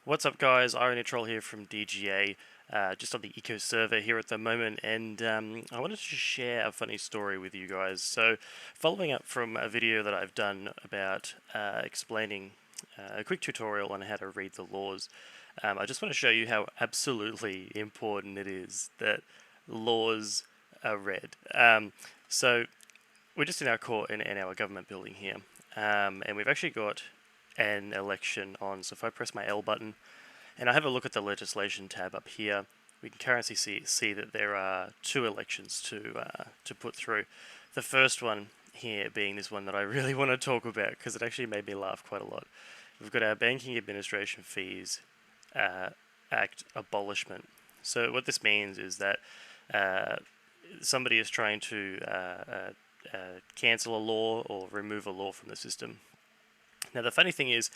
What's up, guys? Troll here from DGA, just on the Eco server here at the moment, and I wanted to share a funny story with you guys. So, following up from a video that I've done about explaining a quick tutorial on how to read the laws, I just want to show you how absolutely important it is that laws are read. So, we're just in our court in our government building here, and we've actually got an election on. So if I press my L button and I have a look at the legislation tab up here, we can currently see that there are two elections to put through. The first one here being this one that I really want to talk about because it actually made me laugh quite a lot. We've got our Banking Administration Fees Act abolishment. So what this means is that somebody is trying to cancel a law or remove a law from the system. Now, the funny thing is,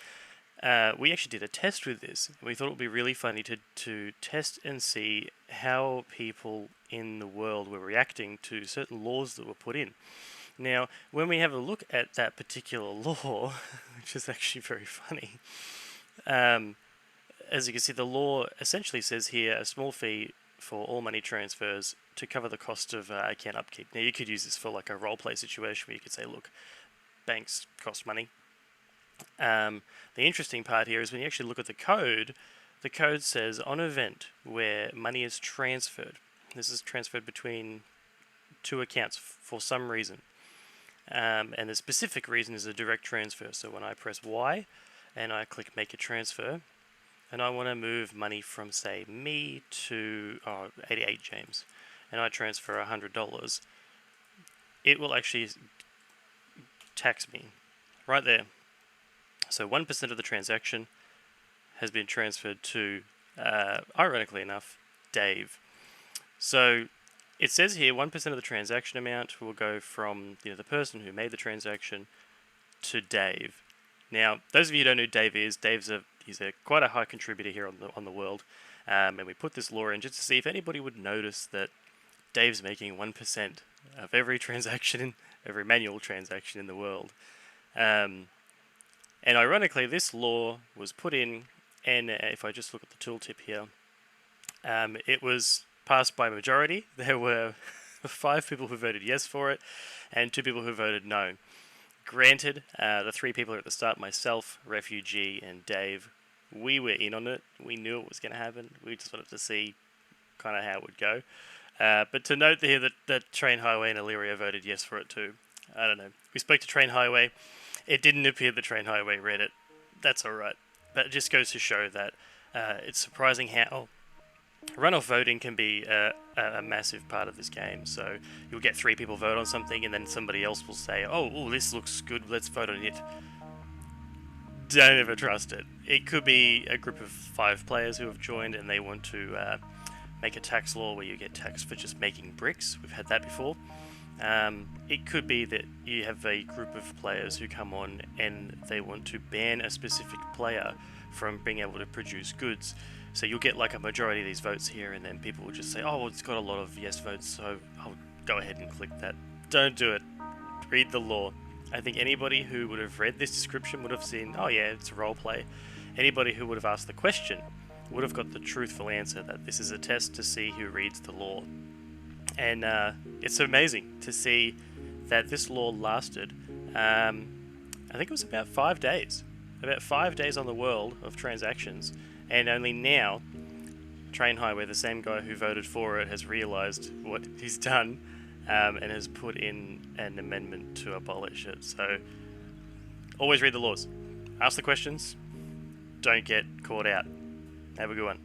we actually did a test with this. We thought it would be really funny to test and see how people in the world were reacting to certain laws that were put in. Now, when we have a look at that particular law, which is actually very funny, as you can see, the law essentially says here a small fee for all money transfers to cover the cost of account upkeep. Now, you could use this for like a role play situation where you could say, look, banks cost money. The interesting part here is when you actually look at the code says on an event where money is transferred, this is transferred between two accounts for some reason, and the specific reason is a direct transfer. So when I press Y and I click make a transfer, and I want to move money from, say, me to 88 James, and I transfer $100, it will actually tax me right there. So 1% of the transaction has been transferred to, ironically enough, Dave. So it says here 1% of the transaction amount will go from the person who made the transaction to Dave. Now, those of you who don't know who Dave is, he's quite a high contributor here on the world, and we put this law in just to see if anybody would notice that Dave's making 1% of every transaction, every manual transaction in the world. And ironically, this law was put in, and if I just look at the tooltip here, it was passed by majority. There were 5 people who voted yes for it, and 2 people who voted no. Granted, the 3 people at the start, myself, Refugee, and Dave, we were in on it. We knew it was going to happen. We just wanted to see kind of how it would go. But to note here that Train Highway and Illyria voted yes for it too. I don't know. We spoke to Train Highway. It didn't appear the Train Highway read it. That's alright. But it just goes to show that it's surprising how runoff voting can be a massive part of this game. So you'll get 3 people vote on something and then somebody else will say, oh, this looks good, let's vote on it. Don't ever trust it. It could be a group of 5 players who have joined and they want to make a tax law where you get taxed for just making bricks. We've had that before. It could be that you have a group of players who come on and they want to ban a specific player from being able to produce goods. So you'll get like a majority of these votes here and then people will just say, oh, well, it's got a lot of yes votes, so I'll go ahead and click that. Don't do it. Read the law. I think anybody who would have read this description would have seen, oh yeah, it's a role play. Anybody who would have asked the question would have got the truthful answer that this is a test to see who reads the law. And it's amazing to see that this law lasted, I think it was about 5 days. About 5 days on the world of transactions. And only now, Train Highway, the same guy who voted for it, has realised what he's done and has put in an amendment to abolish it. So, always read the laws. Ask the questions. Don't get caught out. Have a good one.